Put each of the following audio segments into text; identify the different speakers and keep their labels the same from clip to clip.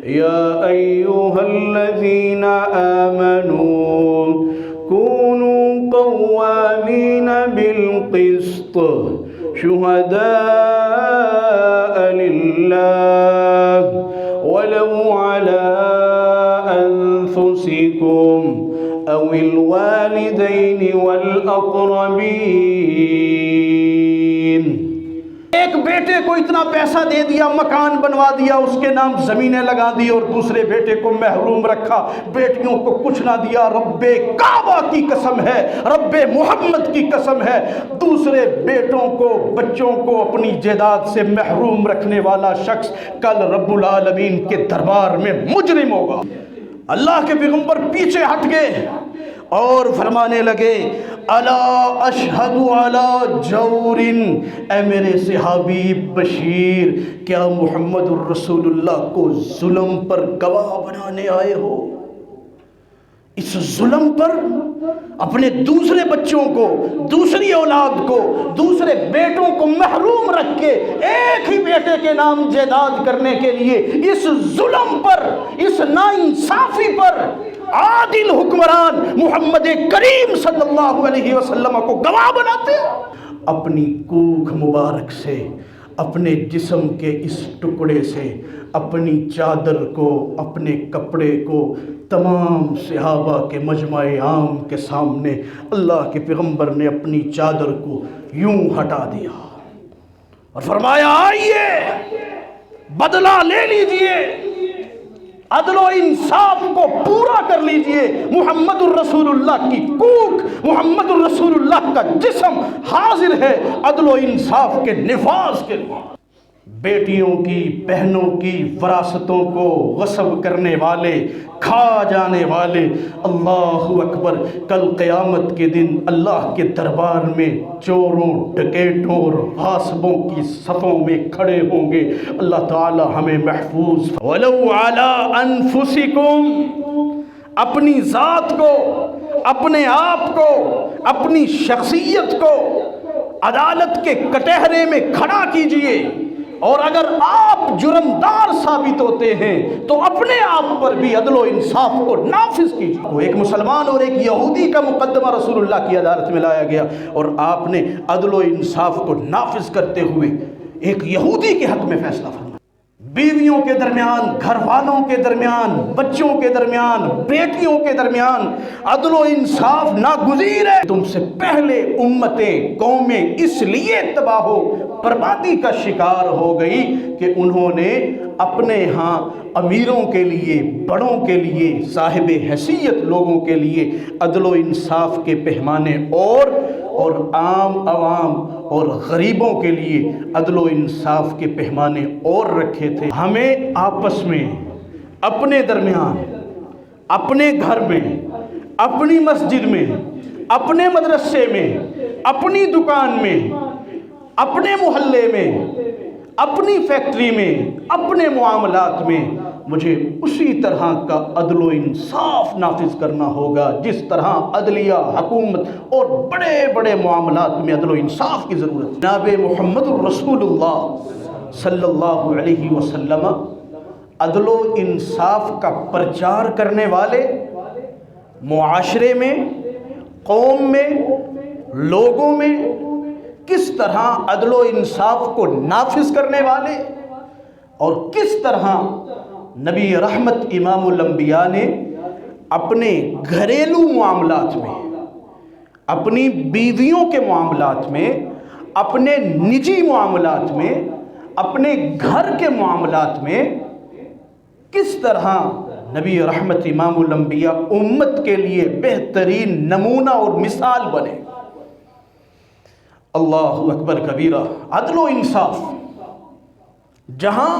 Speaker 1: یا ایھا الذین آمنوا کونوا قوامین بالقسط شہداء للہ ولو علی انفسکم او الوالدین والاقربین۔ ایک بیٹے کو اتنا پیسہ دے دیا، مکان بنوا دیا، اس کے نام زمینیں لگا دی، اور دوسرے بیٹے کو محروم رکھا، بیٹیوں کو کچھ نہ دیا۔ رب کعبہ کی قسم ہے، رب محمد کی قسم ہے، دوسرے بیٹوں کو، بچوں کو اپنی جائیداد سے محروم رکھنے والا شخص کل رب العالمین کے دربار میں مجرم ہوگا۔ اللہ کے پیغمبر پیچھے ہٹ گئے اور فرمانے لگے الا اشہد علی جور، اے میرے صحابی بشیر، کیا محمد الرسول اللہ کو ظلم پر گواہ بنانے آئے ہو؟ اس ظلم پر اپنے دوسرے بچوں کو، دوسری اولاد کو، دوسرے بیٹوں کو محروم رکھ کے ایک ہی بیٹے کے نام جائیداد کرنے کے لیے اس ظلم پر، اس ناانصافی پر عادل حکمران محمد کریم صلی اللہ علیہ وسلم کو گواہ بناتے۔ اپنی کوکھ مبارک سے، اپنے جسم کے اس ٹکڑے سے، اپنی چادر کو، اپنے کپڑے کو تمام صحابہ کے مجمع عام کے سامنے اللہ کے پیغمبر نے اپنی چادر کو یوں ہٹا دیا اور فرمایا آئیے بدلہ لے لیجئے، عدل و انصاف کو پورا کر لیجئے۔ محمد الرسول اللہ کی کوکھ، محمد الرسول اللہ کا جسم حاضر ہے عدل و انصاف کے نفاذ کے لیے۔ بیٹیوں کی، بہنوں کی وراثتوں کو غصب کرنے والے، کھا جانے والے، اللہ اکبر، کل قیامت کے دن اللہ کے دربار میں چوروں، ڈکیٹوں اور غاصبوں کی صفوں میں کھڑے ہوں گے۔ اللہ تعالی ہمیں محفوظ۔ وَلَوْ عَلَىٰ أَنفُسِكُمْ، اپنی ذات کو، اپنے آپ کو، اپنی شخصیت کو عدالت کے کٹہرے میں کھڑا کیجئے، اور اگر آپ جرمدار ثابت ہوتے ہیں تو اپنے آپ پر بھی عدل و انصاف کو نافذ کیجیے۔ ایک مسلمان اور ایک یہودی کا مقدمہ رسول اللہ کی عدالت میں لایا گیا، اور آپ نے عدل و انصاف کو نافذ کرتے ہوئے ایک یہودی کے حق میں فیصلہ فرمایا۔ بیویوں کے درمیان، گھر والوں کے درمیان، بچوں کے درمیان، بیٹیوں کے درمیان عدل و انصاف ناگزیر ہے۔ تم سے پہلے امتیں، قومیں اس لیے تباہ و بربادی کا شکار ہو گئی کہ انہوں نے اپنے ہاں امیروں کے لیے، بڑوں کے لیے، صاحب حیثیت لوگوں کے لیے عدل و انصاف کے پیمانے اور عام عوام اور غریبوں کے لیے عدل و انصاف کے پیمانے اور رکھے تھے۔ ہمیں آپس میں، اپنے درمیان، اپنے گھر میں، اپنی مسجد میں، اپنے مدرسے میں، اپنی دکان میں، اپنے محلے میں، اپنی فیکٹری میں، اپنے معاملات میں مجھے اسی طرح کا عدل و انصاف نافذ کرنا ہوگا جس طرح عدلیہ، حکومت اور بڑے بڑے معاملات میں عدل و انصاف کی ضرورت ہے۔ جناب محمد الرسول اللہ صلی اللہ علیہ وسلم عدل و انصاف کا پرچار کرنے والے، معاشرے میں، قوم میں، لوگوں میں کس طرح عدل و انصاف کو نافذ کرنے والے، اور کس طرح نبی رحمت امام الانبیاء نے اپنے گھریلو معاملات میں، اپنی بیویوں کے معاملات میں، اپنے نجی معاملات میں، اپنے گھر کے معاملات میں کس طرح نبی رحمت امام الانبیاء امت کے لیے بہترین نمونہ اور مثال بنے۔ اللہ اکبر کبیرہ۔ عدل و انصاف، جہاں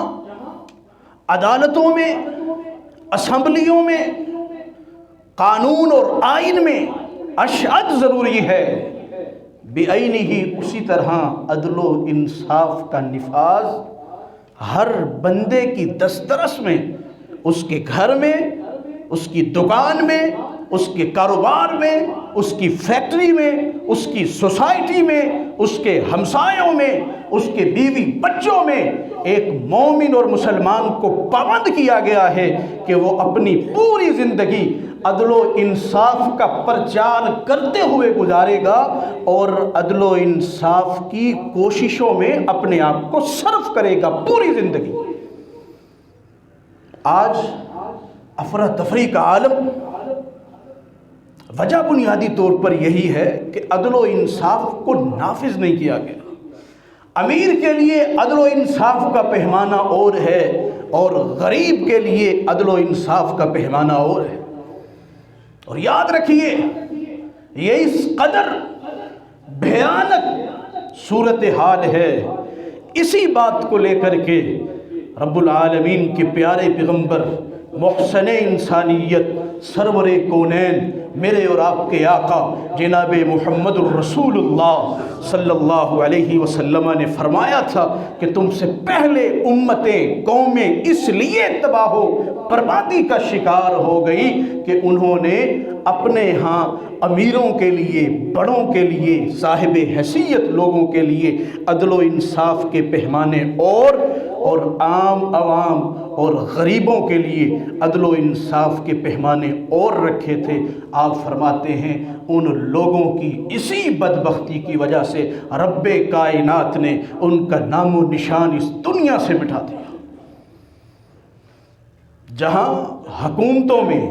Speaker 1: عدالتوں میں، اسمبلیوں میں، قانون اور آئین میں اشہد ضروری ہے، بعینہ اسی طرح عدل و انصاف کا نفاذ ہر بندے کی دسترس میں، اس کے گھر میں، اس کی دکان میں، اس کے کاروبار میں، اس کی فیکٹری میں، اس کی سوسائٹی میں، اس کے ہمسایوں میں، اس کے بیوی بچوں میں ایک مومن اور مسلمان کو پابند کیا گیا ہے کہ وہ اپنی پوری زندگی عدل و انصاف کا پرچار کرتے ہوئے گزارے گا اور عدل و انصاف کی کوششوں میں اپنے آپ کو صرف کرے گا پوری زندگی۔ آج افراتفری کا عالم وجہ بنیادی طور پر یہی ہے کہ عدل و انصاف کو نافذ نہیں کیا گیا۔ امیر کے لیے عدل و انصاف کا پیمانہ اور ہے اور غریب کے لیے عدل و انصاف کا پیمانہ اور ہے۔ اور یاد رکھیے یہ اس قدر بھیانک صورتحال ہے، اسی بات کو لے کر کے رب العالمین کے پیارے پیغمبر محسن انسانیت سرور کونین میرے اور آپ کے آقا جناب محمد الرسول اللہ صلی اللہ علیہ وسلم نے فرمایا تھا کہ تم سے پہلے امتیں قومیں اس لیے تباہ و بربادی کا شکار ہو گئی کہ انہوں نے اپنے ہاں امیروں کے لیے، بڑوں کے لیے، صاحب حیثیت لوگوں کے لیے عدل و انصاف کے پیمانے اور عام عوام اور غریبوں کے لیے عدل و انصاف کے پیمانے اور رکھے تھے۔ آپ فرماتے ہیں ان لوگوں کی اسی بدبختی کی وجہ سے رب کائنات نے ان کا نام و نشان اس دنیا سے مٹا دیا۔ جہاں حکومتوں میں،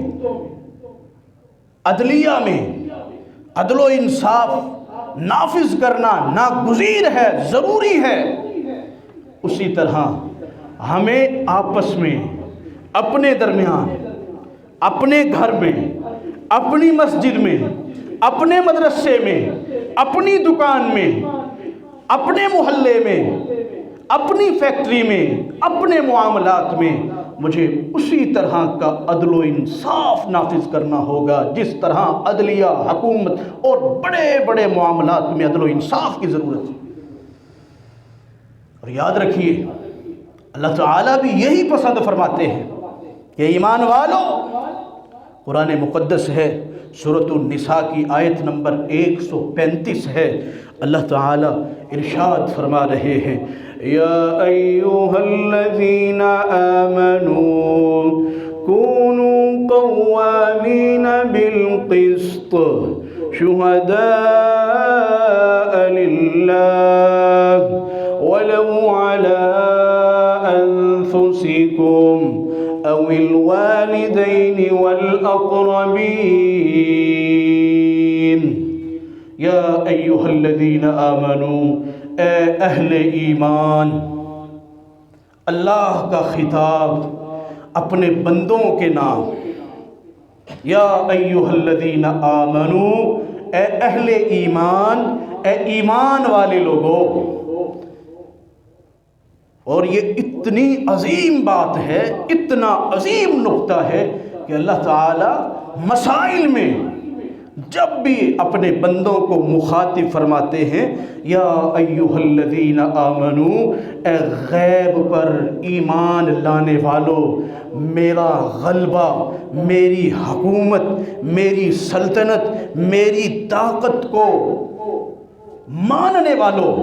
Speaker 1: عدلیہ میں عدل و انصاف نافذ کرنا ناگزیر ہے، ضروری ہے، اسی طرح ہمیں آپس میں، اپنے درمیان، اپنے گھر میں، اپنی مسجد میں، اپنے مدرسے میں، اپنی دکان میں، اپنے محلے میں، اپنی فیکٹری میں، اپنے معاملات میں مجھے اسی طرح کا عدل و انصاف نافذ کرنا ہوگا جس طرح عدلیہ، حکومت اور بڑے بڑے معاملات میں عدل و انصاف کی ضرورت ہے۔ اور یاد رکھیے اللہ تعالیٰ بھی یہی پسند فرماتے ہیں کہ ایمان والو، قرآن مقدس ہے، سورۃ النساء کی آیت نمبر 135 ہے، اللہ تعالیٰ ارشاد فرما رہے ہیں یا ایھا الذین آمنوا کونوا قوامین بالقسط شہداء للہ ولو علی انفسکم او الوالدین والاقربین یا ایھا الذین آمنوا، اے اہل ایمان۔ اللہ کا خطاب اپنے بندوں کے نام، یا ایھا الذین آمنوا، اے اہل ایمان، اے ایمان والے لوگوں۔ اور یہ اتنی عظیم بات ہے، اتنا عظیم نقطہ ہے کہ اللہ تعالی مسائل میں جب بھی اپنے بندوں کو مخاطب فرماتے ہیں یا ایھا الذین آمنوا، اے غیب پر ایمان لانے والوں، میرا غلبہ، میری حکومت، میری سلطنت، میری طاقت کو ماننے والوں،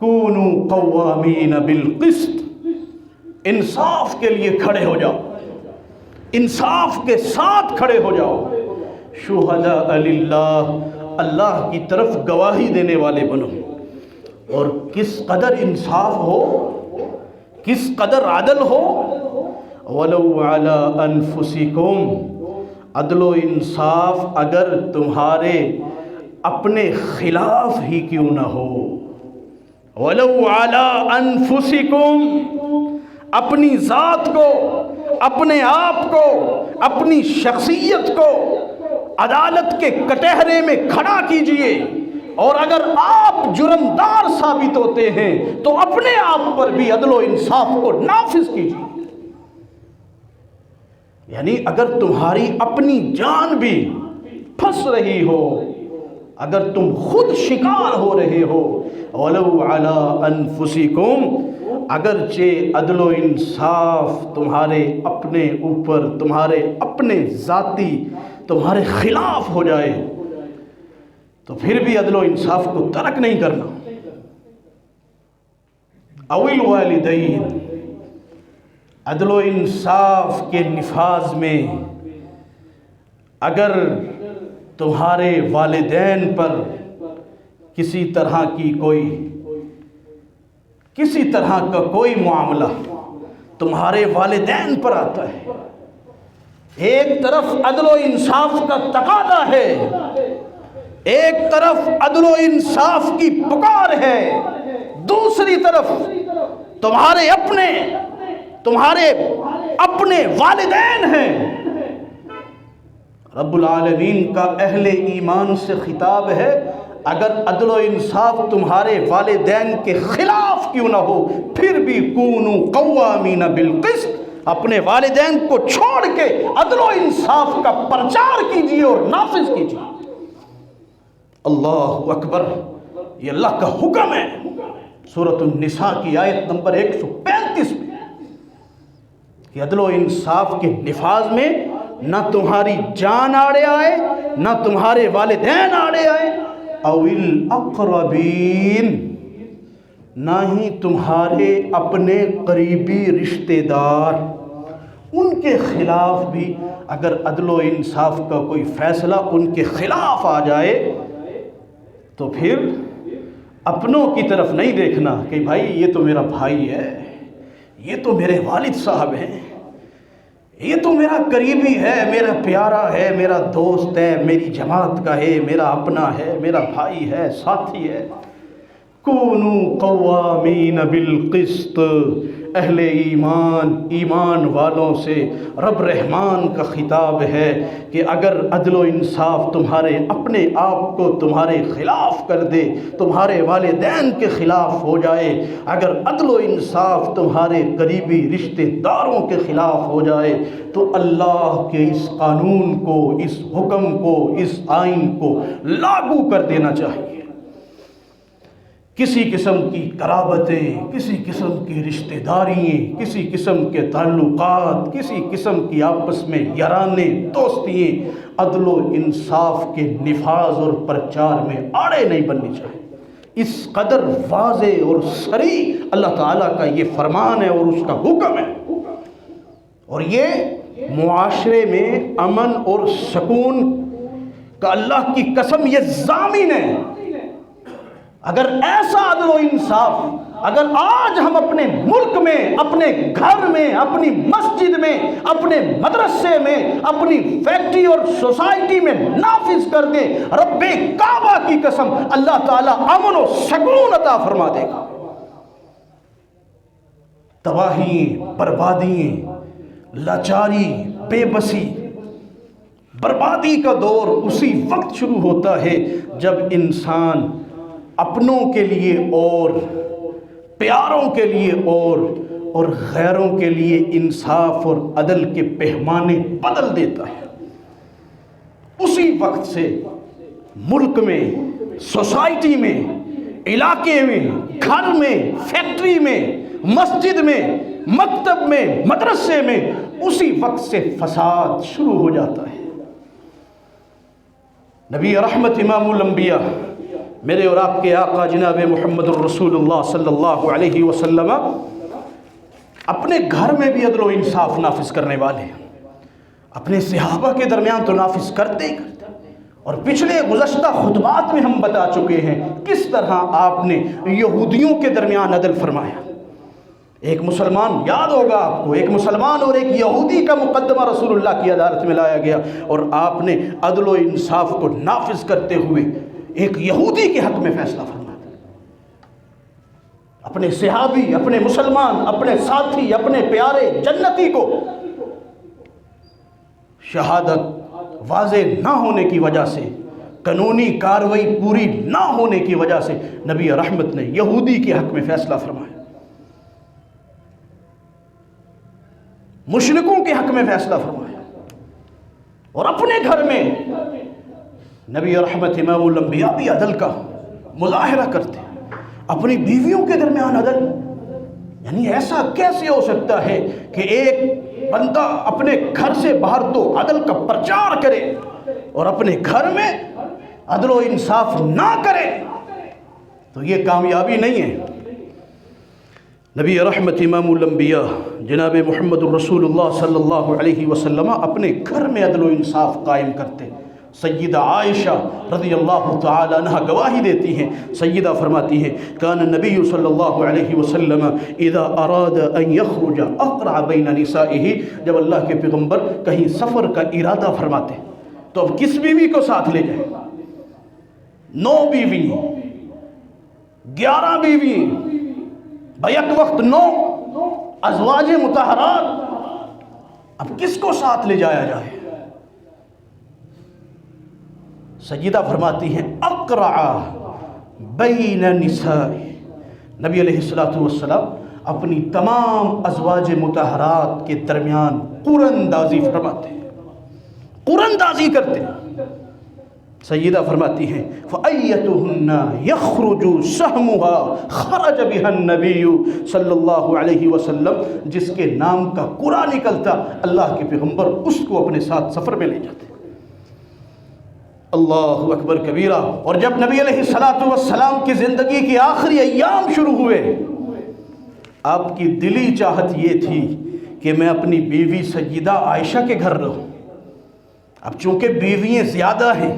Speaker 1: کونوا قوامین بالقسط، انصاف کے لیے کھڑے ہو جاؤ، انصاف کے ساتھ کھڑے ہو جاؤ، شہداء للہ، اللہ کی طرف گواہی دینے والے بنو۔ اور کس قدر انصاف ہو، کس قدر عدل ہو، ولو علی انفسکم، عدل و انصاف اگر تمہارے اپنے خلاف ہی کیوں نہ ہو، ولو علی انفسکم، اپنی ذات کو، اپنے آپ کو، اپنی شخصیت کو عدالت کے کٹہرے میں کھڑا کیجئے، اور اگر آپ جرمدار ثابت ہوتے ہیں تو اپنے آپ پر بھی عدل و انصاف کو نافذ کیجئے۔ یعنی اگر تمہاری اپنی جان بھی پھنس رہی ہو، اگر تم خود شکار ہو رہے ہو، وَلَوْ عَلَىٰ أَنفُسِكُمْ، اگرچہ عدل و انصاف تمہارے اپنے اوپر، تمہارے اپنے ذاتی، تمہارے خلاف ہو جائے تو پھر بھی عدل و انصاف کو ترک نہیں کرنا۔ اوil والدین، عدل و انصاف کے نفاذ میں اگر تمہارے والدین پر کسی طرح کا کوئی معاملہ تمہارے والدین پر آتا ہے، ایک طرف عدل و انصاف کا تقاضا ہے، ایک طرف عدل و انصاف کی پکار ہے، دوسری طرف تمہارے اپنے والدین ہیں، رب العالمین کا اہل ایمان سے خطاب ہے، اگر عدل و انصاف تمہارے والدین کے خلاف کیوں نہ ہو پھر بھی کونوا قوامین بالقسط، اپنے والدین کو چھوڑ کے عدل و انصاف کا پرچار کیجیے اور نافذ کیجیے۔ اللہ اکبر، یہ اللہ کا حکم ہے سورۃ النساء کی آیت نمبر 135 میں کہ عدل و انصاف کے نفاذ میں نہ تمہاری جان آڑے آئے، نہ تمہارے والدین آڑے آئے، اوil اقربین، نہ ہی تمہارے اپنے قریبی رشتہ دار، ان کے خلاف بھی اگر عدل و انصاف کا کوئی فیصلہ ان کے خلاف آ جائے تو پھر اپنوں کی طرف نہیں دیکھنا کہ بھائی یہ تو میرا بھائی ہے، یہ تو میرے والد صاحب ہیں، یہ تو میرا قریبی ہے، میرا پیارا ہے، میرا دوست ہے، میری جماعت کا ہے، میرا اپنا ہے، میرا بھائی ہے، ساتھی ہے۔ کونوا قوامین بالقسط، اہل ایمان والوں سے رب رحمان کا خطاب ہے کہ اگر عدل و انصاف تمہارے اپنے آپ کو تمہارے خلاف کر دے، تمہارے والدین کے خلاف ہو جائے، اگر عدل و انصاف تمہارے قریبی رشتہ داروں کے خلاف ہو جائے تو اللہ کے اس قانون کو، اس حکم کو، اس آئین کو لاگو کر دینا چاہیے۔ کسی قسم کی قرابتیں، کسی قسم کی رشتہ داریاں، کسی قسم کے تعلقات، کسی قسم کی آپس میں یارانے دوستیاں عدل و انصاف کے نفاذ اور پرچار میں آڑے نہیں بننی چاہیے۔ اس قدر واضح اور صریح اللہ تعالیٰ کا یہ فرمان ہے اور اس کا حکم ہے، اور یہ معاشرے میں امن اور سکون کا اللہ کی قسم یہ ضامن ہے۔ اگر ایسا عدل و انصاف اگر آج ہم اپنے ملک میں، اپنے گھر میں، اپنی مسجد میں، اپنے مدرسے میں، اپنی فیکٹری اور سوسائٹی میں نافذ کر دیں، رب کعبہ کی قسم اللہ تعالیٰ امن و سکون عطا فرما دے گا۔ تباہی، بربادی، لاچاری، بے بسی، بربادی کا دور اسی وقت شروع ہوتا ہے جب انسان اپنوں کے لیے اور پیاروں کے لیے اور غیروں کے لیے انصاف اور عدل کے پیمانے بدل دیتا ہے۔ اسی وقت سے ملک میں، سوسائٹی میں، علاقے میں، گھر میں، فیکٹری میں، مسجد میں، مکتب میں، مدرسے میں اسی وقت سے فساد شروع ہو جاتا ہے۔ نبی رحمت امام الانبیاء میرے اور آپ کے آقا جناب محمد الرسول اللہ صلی اللہ علیہ وسلم اپنے گھر میں بھی عدل و انصاف نافذ کرنے والے ہیں، اپنے صحابہ کے درمیان تو نافذ کرتے ہی کرتے، اور پچھلے گزشتہ خطبات میں ہم بتا چکے ہیں کس طرح آپ نے یہودیوں کے درمیان عدل فرمایا۔ ایک مسلمان، یاد ہوگا آپ کو، ایک مسلمان اور ایک یہودی کا مقدمہ رسول اللہ کی عدالت میں لایا گیا، اور آپ نے عدل و انصاف کو نافذ کرتے ہوئے ایک یہودی کے حق میں فیصلہ فرمایا۔ اپنے صحابی، اپنے مسلمان، اپنے ساتھی، اپنے پیارے جنتی کو شہادت واضح نہ ہونے کی وجہ سے، قانونی کارروائی پوری نہ ہونے کی وجہ سے نبی رحمت نے یہودی کے حق میں فیصلہ فرمایا، مشرکوں کے حق میں فیصلہ فرمایا، اور اپنے گھر میں نبی رحمت امام الانبیاء بھی عدل کا مظاہرہ کرتے ہیں۔ اپنی بیویوں کے درمیان عدل، یعنی ایسا کیسے ہو سکتا ہے کہ ایک بندہ اپنے گھر سے باہر تو عدل کا پرچار کرے اور اپنے گھر میں عدل و انصاف نہ کرے؟ تو یہ کامیابی نہیں ہے۔ نبی رحمت امام الانبیاء جناب محمد الرسول اللہ صلی اللہ علیہ وسلم اپنے گھر میں عدل و انصاف قائم کرتے. سیدہ عائشہ رضی اللہ تعالی عنہ گواہی دیتی ہیں. سیدہ فرماتی ہیں کان النبی صلی اللہ علیہ وسلم اذا اراد ان یخرج اقرع بین نسائہ، جب اللہ کے پیغمبر کہیں سفر کا ارادہ فرماتے تو اب کس بیوی کو ساتھ لے جائیں؟ 9 بیوی، 11 بیوی، بیک وقت 9 ازواج مطہرات، اب کس کو ساتھ لے جایا جائے؟ سیدہ فرماتی ہیں اقرع بین نساء، نبی علیہ السلام اپنی تمام ازواج مطہرات کے درمیان قراندازی فرماتے ہیں، قراندازی کرتے ہیں. سیدہ فرماتی ہیں فَأَيَّتُهُنَّ يَخْرُجُ سَهْمُهَا خَرَجَ بِهَا النَّبِيُّ صلی اللہ علیہ وسلم، جس کے نام کا قرآ نکلتا اللہ کے پیغمبر اس کو اپنے ساتھ سفر میں لے جاتے. اللہ اکبر کبیرہ. اور جب نبی علیہ السلام کی زندگی کے آخری ایام شروع ہوئے، آپ کی دلی چاہت یہ تھی کہ میں اپنی بیوی سیدہ عائشہ کے گھر رہوں. اب چونکہ بیویاں زیادہ ہیں،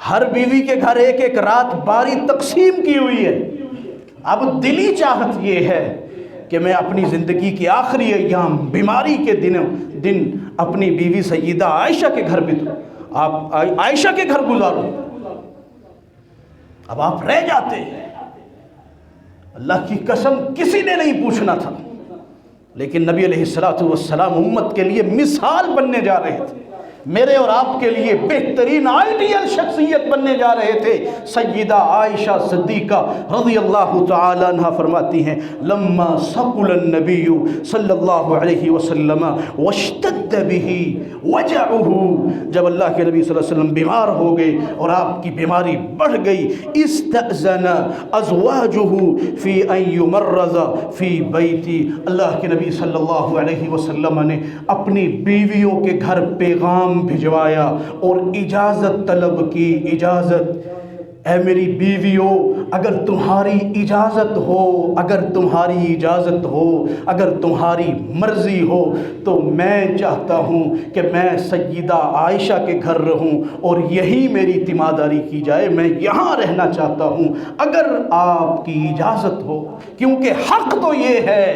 Speaker 1: ہر بیوی کے گھر ایک ایک رات باری تقسیم کی ہوئی ہے، اب دلی چاہت یہ ہے کہ میں اپنی زندگی کے آخری ایام بیماری کے دن اپنی بیوی سیدہ عائشہ کے گھر آپ عائشہ کے گھر گزارو. اب آپ رہ جاتے. اللہ کی قسم کسی نے نہیں پوچھنا تھا، لیکن نبی علیہ السلام امت کے لیے مثال بننے جا رہے تھے، میرے اور آپ کے لیے بہترین آئیڈیل شخصیت بننے جا رہے تھے. سیدہ عائشہ صدیقہ رضی اللہ تعالی عنہ فرماتی ہیں لما ثقل النبی صلی اللہ علیہ وسلم واشتد به وجعه، جب اللہ کے نبی صلی اللہ علیہ وسلم بیمار ہو گئے اور آپ کی بیماری بڑھ گئی، استأذن ازواجه فی ان یمرض فی بیتی، اللہ کے نبی صلی اللہ علیہ وسلم نے اپنی بیویوں کے گھر پیغام بھجوایا اور اجازت طلب کی. اجازت، اے میری بیویوں، اگر تمہاری اجازت ہو، اگر تمہاری اجازت ہو، اگر تمہاری مرضی ہو تو میں چاہتا ہوں کہ میں سیدہ عائشہ کے گھر رہوں اور یہی میری تیمارداری کی جائے، میں یہاں رہنا چاہتا ہوں اگر آپ کی اجازت ہو. کیونکہ حق تو یہ ہے،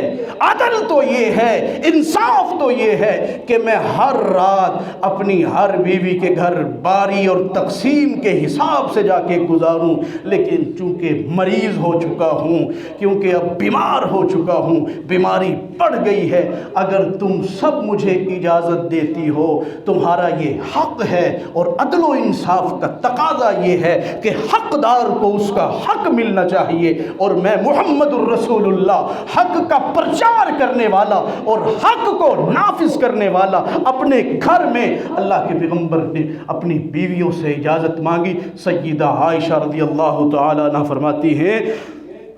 Speaker 1: عدل تو یہ ہے، انصاف تو یہ ہے کہ میں ہر رات اپنی ہر بیوی کے گھر باری اور تقسیم کے حساب سے جا کے گزاروں، لیکن چونکہ مریض ہو چکا ہوں، کیونکہ اب بیمار ہو چکا ہوں، بیماری بڑھ گئی ہے، اگر تم سب مجھے اجازت دیتی ہو، تمہارا یہ حق ہے. اور عدل و انصاف کا تقاضا یہ ہے کہ حقدار کو اس کا حق ملنا چاہیے، اور میں محمد الرسول اللہ حق کا پرچار کرنے والا اور حق کو نافذ کرنے والا اپنے گھر میں. اللہ کے پیغمبر نے اپنی بیویوں سے اجازت مانگی. سیدہ عائشہ رضی اللہ تعالی عنہ فرماتی ہیں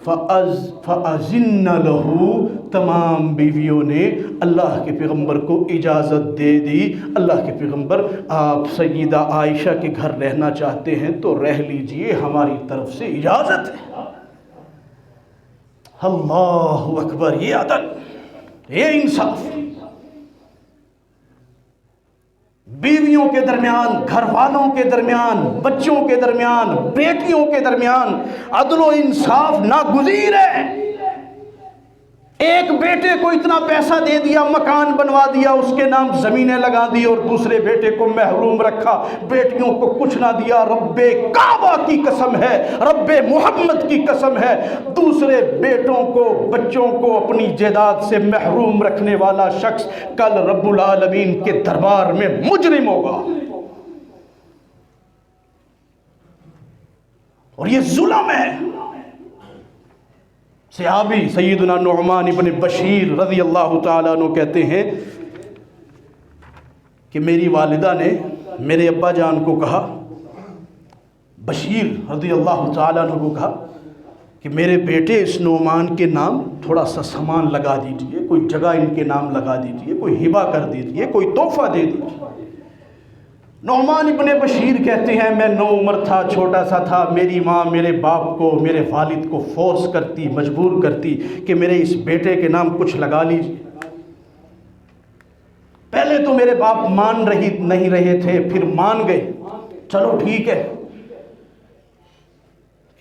Speaker 1: فَأَذِنَّ لَهُ، تمام بیویوں نے اللہ کے پیغمبر کو اجازت دے دی. اللہ کے پیغمبر آپ سیدہ عائشہ کے گھر رہنا چاہتے ہیں تو رہ لیجئے، ہماری طرف سے اجازت ہے. اللہ اکبر. یہ عدل، یہ انصاف، بیویوں کے درمیان، گھر والوں کے درمیان، بچوں کے درمیان، بیٹیوں کے درمیان عدل و انصاف ناگزیر ہے. ایک بیٹے کو اتنا پیسہ دے دیا، مکان بنوا دیا، اس کے نام زمینیں لگا دی، اور دوسرے بیٹے کو محروم رکھا، بیٹیوں کو کچھ نہ دیا. رب کعبہ کی قسم ہے، رب محمد کی قسم ہے، دوسرے بیٹوں کو، بچوں کو اپنی جائیداد سے محروم رکھنے والا شخص کل رب العالمین کے دربار میں مجرم ہوگا. اور یہ ظلم ہے. صحابی سیدنا نعمان ابن بشیر رضی اللہ تعالیٰ عنہ کہتے ہیں کہ میری والدہ نے میرے ابا جان کو کہا، بشیر رضی اللہ تعالیٰ عنہ کو کہا کہ میرے بیٹے اس نعمان کے نام تھوڑا سا سامان لگا دیجئے، کوئی جگہ ان کے نام لگا دیجئے، کوئی ہبہ کر دیجئے، کوئی تحفہ دے دیجئے. نعمان ابن بشیر کہتے ہیں میں 9 عمر تھا، چھوٹا سا تھا، میری ماں میرے باپ کو، میرے والد کو فورس کرتی، مجبور کرتی کہ میرے اس بیٹے کے نام کچھ لگا لیجیے۔ پہلے تو میرے باپ نہیں رہے تھے، پھر مان گئے، چلو ٹھیک ہے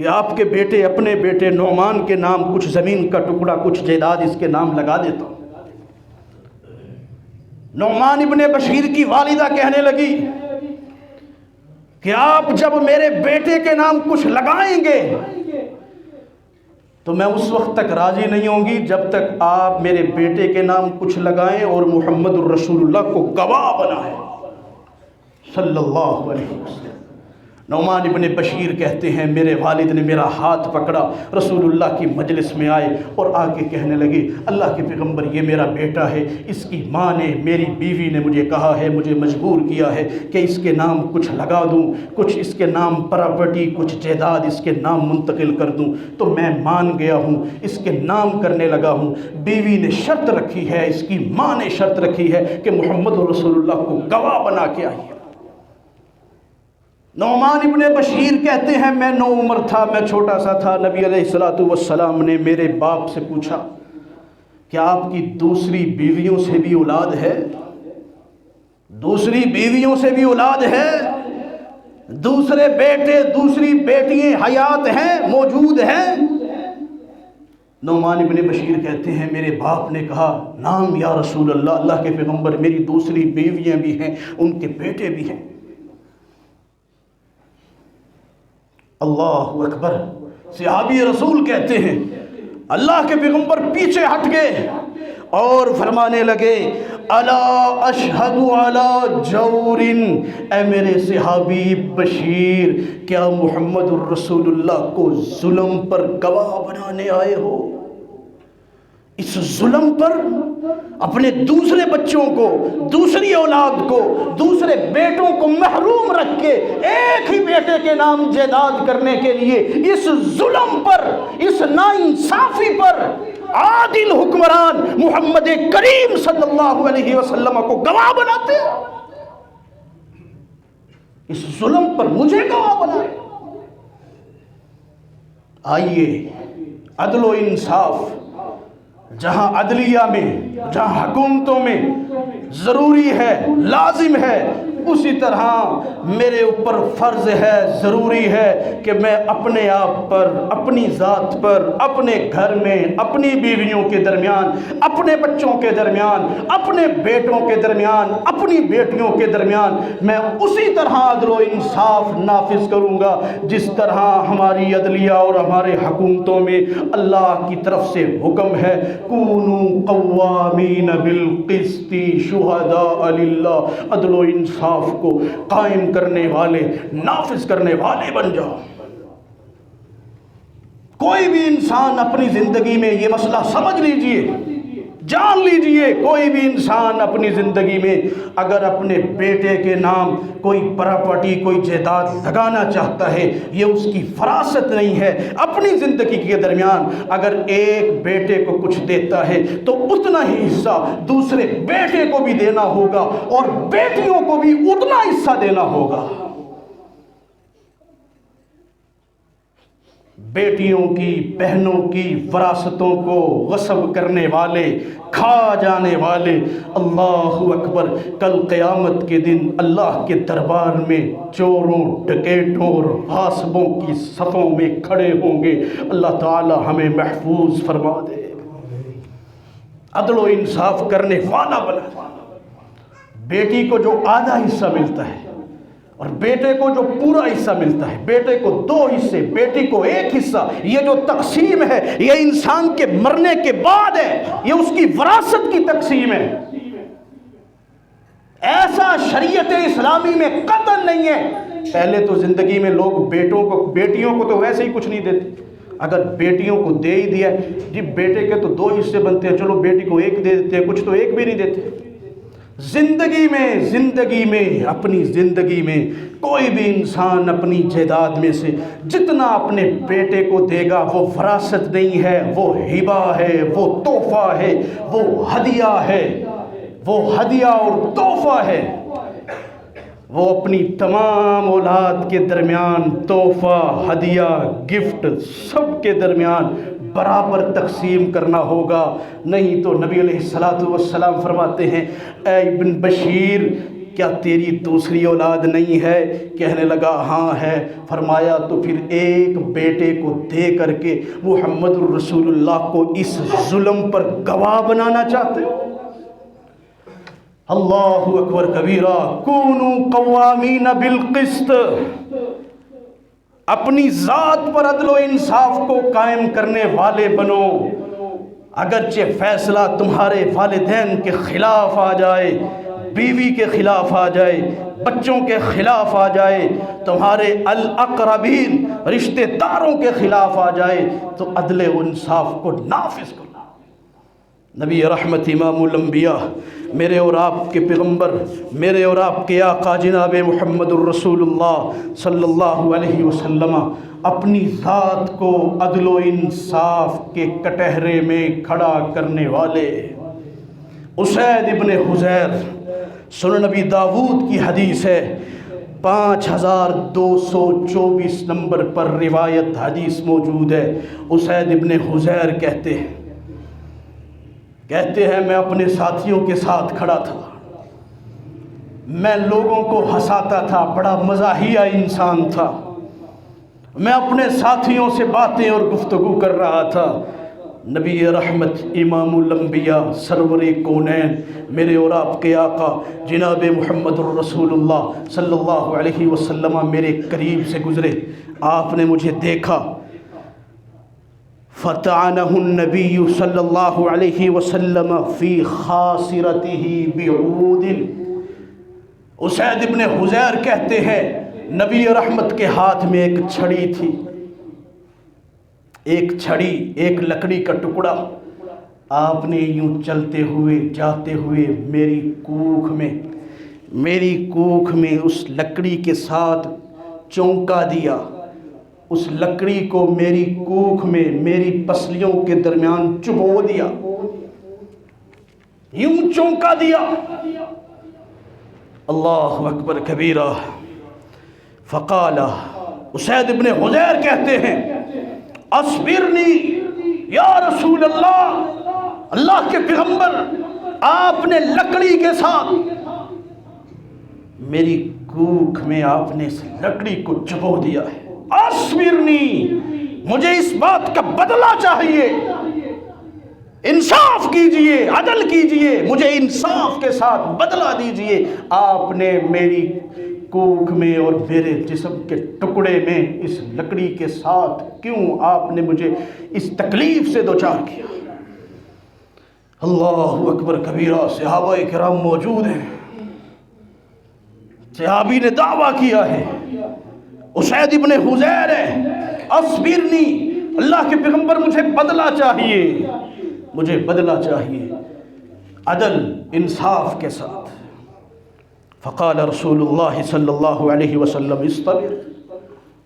Speaker 1: کہ آپ کے بیٹے، اپنے بیٹے نعمان کے نام کچھ زمین کا ٹکڑا، کچھ جائیداد اس کے نام لگا دیتا ہوں۔ نعمان ابن بشیر کی والدہ کہنے لگی کہ آپ جب میرے بیٹے کے نام کچھ لگائیں گے تو میں اس وقت تک راضی نہیں ہوں گی جب تک آپ میرے بیٹے کے نام کچھ لگائیں اور محمد الرسول اللہ کو گواہ بنائیں صلی اللہ علیہ وسلم۔ نعمان ابن بشیر کہتے ہیں میرے والد نے میرا ہاتھ پکڑا، رسول اللہ کی مجلس میں آئے اور آ کے کہنے لگے اللہ کے پیغمبر یہ میرا بیٹا ہے، اس کی ماں نے، میری بیوی نے مجھے کہا ہے، مجھے مجبور کیا ہے کہ اس کے نام کچھ لگا دوں، کچھ اس کے نام پراپرٹی، کچھ جائیداد اس کے نام منتقل کر دوں، تو میں مان گیا ہوں، اس کے نام کرنے لگا ہوں۔ بیوی نے شرط رکھی ہے، اس کی ماں نے شرط رکھی ہے کہ محمد رسول اللہ کو گواہ بنا کے آئیے۔ نعمان ابن بشیر کہتے ہیں میں 9 عمر تھا، میں چھوٹا سا تھا، نبی علیہ السلام نے میرے باپ سے پوچھا کیا آپ کی دوسری بیویوں سے بھی اولاد ہے؟ دوسری بیویوں سے بھی اولاد ہے؟ دوسرے بیٹے، دوسری بیٹیاں حیات ہیں، موجود ہیں؟ نعمان ابن بشیر کہتے ہیں میرے باپ نے کہا نام یا رسول اللہ، اللہ کے پیغمبر میری دوسری بیویاں بھی ہیں، ان کے بیٹے بھی ہیں۔ اللہ اکبر، صحابی رسول کہتے ہیں اللہ کے پیغمبر پیچھے ہٹ گئے اور فرمانے لگے الا اشہد علی جور، اے میرے صحابی بشیر کیا محمد الرسول اللہ کو ظلم پر گواہ بنانے آئے ہو؟ اس ظلم پر اپنے دوسرے بچوں کو، دوسری اولاد کو، دوسرے بیٹوں کو محروم رکھ کے ایک ہی بیٹے کے نام جائیداد کرنے کے لیے اس ظلم پر، اس ناانصافی پر عادل حکمران محمد کریم صلی اللہ علیہ وسلم کو گواہ بناتے؟ اس ظلم پر مجھے گواہ بنائے؟ آئیے عدل و انصاف جہاں عدلیہ میں، جہاں حکومتوں میں ضروری ہے، لازم ہے، اسی طرح میرے اوپر فرض ہے، ضروری ہے کہ میں اپنے آپ پر، اپنی ذات پر، اپنے گھر میں، اپنی بیویوں کے درمیان، اپنے بچوں کے درمیان، اپنے بیٹوں کے درمیان، اپنی بیٹیوں کے درمیان میں اسی طرح عدل و انصاف نافذ کروں گا جس طرح ہماری عدلیہ اور ہمارے حکومتوں میں اللہ کی طرف سے حکم ہے کونوا قوامین بالقسط شہداء للہ، عدل و انصاف کو قائم کرنے والے، نافذ کرنے والے بن جاؤ۔ کوئی بھی انسان اپنی زندگی میں یہ مسئلہ سمجھ لیجئے، جان لیجئے، کوئی بھی انسان اپنی زندگی میں اگر اپنے بیٹے کے نام کوئی پراپرٹی، کوئی جائیداد لگانا چاہتا ہے، یہ اس کی فراست نہیں ہے۔ اپنی زندگی کے درمیان اگر ایک بیٹے کو کچھ دیتا ہے تو اتنا ہی حصہ دوسرے بیٹے کو بھی دینا ہوگا اور بیٹیوں کو بھی اتنا حصہ دینا ہوگا۔ بیٹیوں کی، بہنوں کی وراثتوں کو غصب کرنے والے، کھا جانے والے، اللہ اکبر، کل قیامت کے دن اللہ کے دربار میں چوروں، ڈکیٹوں اور غاصبوں کی صفوں میں کھڑے ہوں گے۔ اللہ تعالی ہمیں محفوظ فرما دے، عدل و انصاف کرنے والا بنا۔ بیٹی کو جو آدھا حصہ ملتا ہے اور بیٹے کو جو پورا حصہ ملتا ہے، بیٹے کو 2 حصے، بیٹی کو 1 حصہ، یہ جو تقسیم ہے یہ انسان کے مرنے کے بعد ہے، یہ اس کی وراثت کی تقسیم ہے۔ ایسا شریعت اسلامی میں قطعاً نہیں ہے۔ پہلے تو زندگی میں لوگ بیٹیوں کو تو ویسے ہی کچھ نہیں دیتے، اگر بیٹیوں کو دے ہی دیا جی بیٹے کے تو 2 حصے بنتے ہیں، چلو بیٹی کو 1 دے دیتے ہیں، کچھ تو 1 بھی نہیں دیتے۔ زندگی میں اپنی زندگی میں کوئی بھی انسان اپنی جائیداد میں سے جتنا اپنے بیٹے کو دے گا وہ وراثت نہیں ہے، وہ ہبہ ہے، وہ تحفہ ہے، وہ ہدیہ ہے، وہ ہدیہ اور تحفہ ہے۔ وہ اپنی تمام اولاد کے درمیان تحفہ، ہدیہ، گفٹ سب کے درمیان برابر تقسیم کرنا ہوگا، نہیں تو نبی علیہ الصلوۃ والسلام فرماتے ہیں اے ابن بشیر کیا تیری دوسری اولاد نہیں ہے؟ کہنے لگا ہاں ہے۔ فرمایا تو پھر ایک بیٹے کو دے کر کے محمد الرسول اللہ کو اس ظلم پر گواہ بنانا چاہتے ہو؟ اللہ اکبر کبیرہ۔ کونوا قوامین بالقسط، اپنی ذات پر عدل و انصاف کو قائم کرنے والے بنو، اگرچہ فیصلہ تمہارے والدین کے خلاف آ جائے، بیوی کے خلاف آ جائے، بچوں کے خلاف آ جائے، تمہارے الاقربین رشتہ داروں کے خلاف آ جائے، تو عدل و انصاف کو نافذ کرو۔ نبی رحمت امام الانبیاء، میرے اور آپ کے پیغمبر، میرے اور آپ کے آقا جناب محمد الرسول اللہ صلی اللہ علیہ وسلم اپنی ذات کو عدل و انصاف کے کٹہرے میں کھڑا کرنے والے۔ اسید ابن حذیر، سنن نبی داود کی حدیث ہے، 5224 نمبر پر روایت حدیث موجود ہے۔ اسید ابن حذیر کہتے ہیں میں اپنے ساتھیوں کے ساتھ کھڑا تھا، میں لوگوں کو ہنساتا تھا، بڑا مزاحیہ انسان تھا، میں اپنے ساتھیوں سے باتیں اور گفتگو کر رہا تھا۔ نبی رحمت امام الانبیاء سرور کونین، میرے اور آپ کے آقا جناب محمد الرسول اللہ صلی اللہ علیہ وسلم میرے قریب سے گزرے، آپ نے مجھے دیکھا، فَطَعَنَهُ النَّبِيُّ صلی اللہ علیہ وسلم فی خاصرتہ بعود۔ اسید ابن حذیر کہتے ہیں نبی رحمت کے ہاتھ میں ایک چھڑی تھی، ایک چھڑی، ایک لکڑی کا ٹکڑا۔ آپ نے یوں چلتے ہوئے جاتے ہوئے میری کوکھ میں اس لکڑی کے ساتھ چونکا دیا، اس لکڑی کو میری کوکھ میں میری پسلیوں کے درمیان چبو دیا، یوں چونکا دیا۔ اللہ اکبر کبیرہ۔ فقال، اسید ابن حذیر کہتے ہیں اصبرنی یا رسول اللہ، اللہ کے پیغمبر آپ نے لکڑی کے ساتھ میری کوکھ میں آپ نے اس لکڑی کو چبو دیا ہے، اصبرنی، مجھے اس بات کا بدلہ چاہیے، انصاف کیجئے، عدل کیجئے، مجھے انصاف کے ساتھ بدلہ دیجئے۔ آپ نے میری کوکھ میں اور میرے جسم کے ٹکڑے میں اس لکڑی کے ساتھ کیوں آپ نے مجھے اس تکلیف سے دوچار کیا؟ اللہ اکبر کبیرہ۔ صحابہ کرام موجود ہیں، صحابی نے دعویٰ کیا ہے، اسید ابن حذیر ہے، اصبرنی، اللہ کے پیغمبر مجھے بدلہ چاہیے، مجھے بدلہ چاہیے عدل انصاف کے ساتھ۔ فقال رسول اللہ صلی اللہ علیہ وسلم استبر،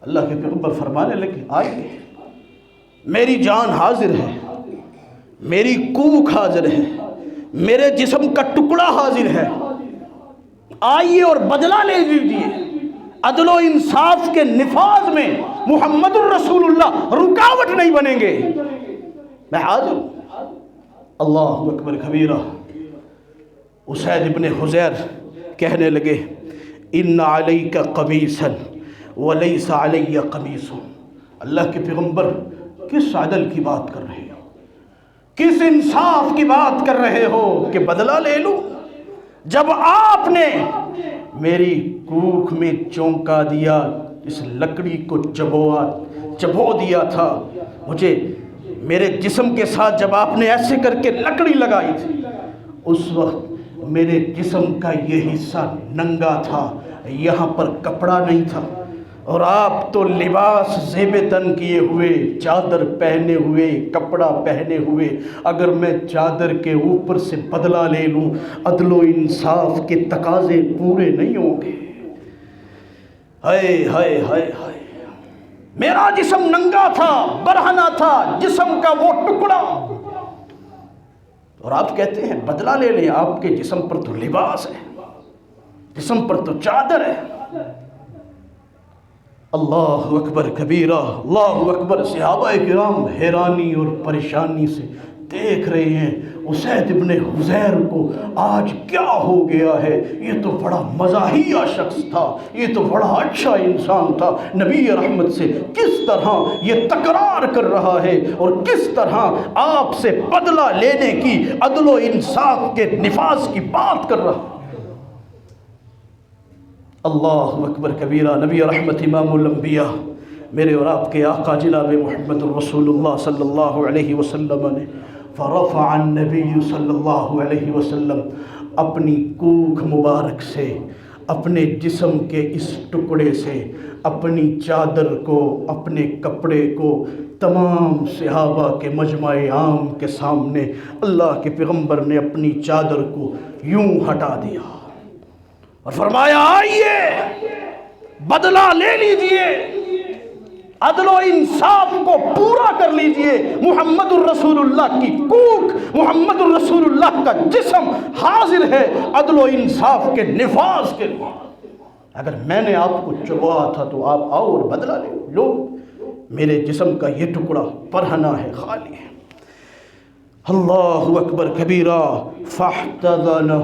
Speaker 1: اللہ کے پیغمبر فرمانے لگے آئیے، میری جان حاضر ہے، میری کوکھ حاضر ہے، میرے جسم کا ٹکڑا حاضر ہے، آئیے اور بدلہ لے لیجیے۔ عدل و انصاف کے نفاذ میں محمد الرسول اللہ رکاوٹ نہیں بنیں گے، میں حاضر ہوں۔ اللہ اکبر کبیرہ۔ اسید ابن حذیر کہنے لگے ان علیک قمیصا ولیس علی قمیص، اللہ کے پیغمبر کس عدل کی بات کر رہے ہو، کس انصاف کی بات کر رہے ہو کہ بدلہ لے لوں؟ جب آپ نے میری کوکھ میں چونکا دیا، اس لکڑی کو چبو دیا تھا، مجھے میرے جسم کے ساتھ جب آپ نے ایسے کر کے لکڑی لگائی تھی، اس وقت میرے جسم کا یہ حصہ ننگا تھا، یہاں پر کپڑا نہیں تھا، اور آپ تو لباس زیب تن کیے ہوئے، چادر پہنے ہوئے، کپڑا پہنے ہوئے، اگر میں چادر کے اوپر سے بدلہ لے لوں عدل و انصاف کے تقاضے پورے نہیں ہوں گے۔ ہائے ہائے ہائے ہائے، میرا جسم ننگا تھا، برہنہ تھا، جسم کا وہ ٹکڑا، اور آپ کہتے ہیں بدلہ لے لیں، آپ کے جسم پر تو لباس ہے۔ جسم پر تو چادر ہے۔ اللہ اکبر کبیرہ، اللہ اکبر۔ صحابہ کرام حیرانی اور پریشانی سے دیکھ رہے ہیں اسید ابن حضیر کو آج کیا ہو گیا ہے، یہ تو بڑا مزاحیہ شخص تھا، یہ تو بڑا اچھا انسان تھا، نبی رحمت سے کس طرح یہ تکرار کر رہا ہے اور کس طرح آپ سے بدلہ لینے کی، عدل و انصاف کے نفاذ کی بات کر رہا ہے۔ اللہ اکبر کبیرہ۔ نبی رحمت امام الانبیاء میرے اور آپ کے آقا جناب محمد الرسول اللہ صلی اللہ علیہ وسلم نے فرفع النبی صلی اللہ علیہ وسلم اپنی کوکھ مبارک سے، اپنے جسم کے اس ٹکڑے سے، اپنی چادر کو، اپنے کپڑے کو تمام صحابہ کے مجمع عام کے سامنے اللہ کے پیغمبر نے اپنی چادر کو یوں ہٹا دیا اور فرمایا آئیے بدلہ لے لیجئے، عدل و انصاف کو پورا کر لیجئے۔ محمد الرسول اللہ کی کوکھ، محمد الرسول اللہ کا جسم حاضر ہے عدل و انصاف کے نفاذ کے لیے۔ اگر میں نے آپ کو چبوا تھا تو آپ آؤ اور بدلہ لو، میرے جسم کا یہ ٹکڑا پرہنا ہے، خالی ہے۔ اللہ اکبر کبیرہ۔ فاحتضنہ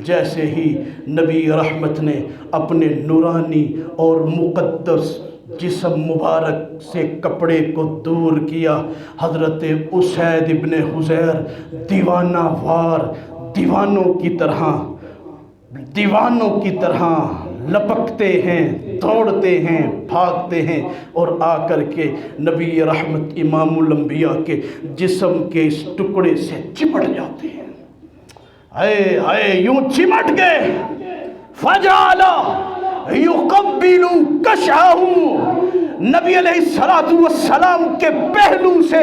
Speaker 1: جیسے ہی نبی رحمت نے اپنے نورانی اور مقدس جسم مبارک سے کپڑے کو دور کیا، حضرت اسید ابن حضیر دیوانہ وار دیوانوں کی طرح لپکتے ہیں، دوڑتے ہیں، بھاگتے ہیں اور آ کر کے نبی رحمت امام الانبیاء کے جسم کے اس ٹکڑے سے چمٹ جاتے ہیں۔ اے یوں چمٹ گئے، فجعل یقبل کشعہ، نبی علیہ السلام کے پہلو سے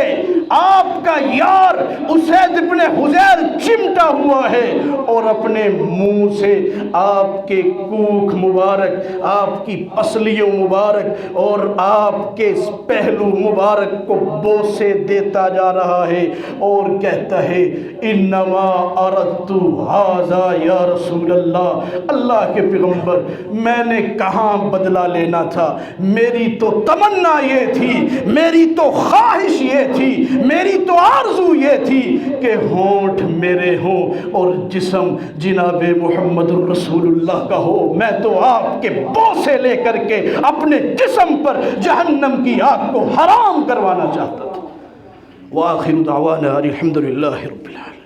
Speaker 1: آپ کا یار اسید ابن حضیر چمٹا ہوا ہے اور اپنے منہ سے آپ کے کوکھ مبارک، آپ کی پسلیوں مبارک اور آپ کے پہلو مبارک کو بوسے دیتا جا رہا ہے اور کہتا ہے انما اردت ھذا یا رسول اللہ، اللہ کے پیغمبر میں نے کہاں بدلہ لینا تھا، میری تو تمنا یہ تھی، میری تو خواہش یہ تھی، میری تو آرزو یہ تھی کہ ہونٹ میرے ہوں اور جسم جناب محمد الرسول اللہ کا ہو، میں تو آپ کے بوسے لے کر کے اپنے جسم پر جہنم کی آگ کو حرام کروانا چاہتا تھا۔ وآخر دعوانا الحمد للہ رب العالمین۔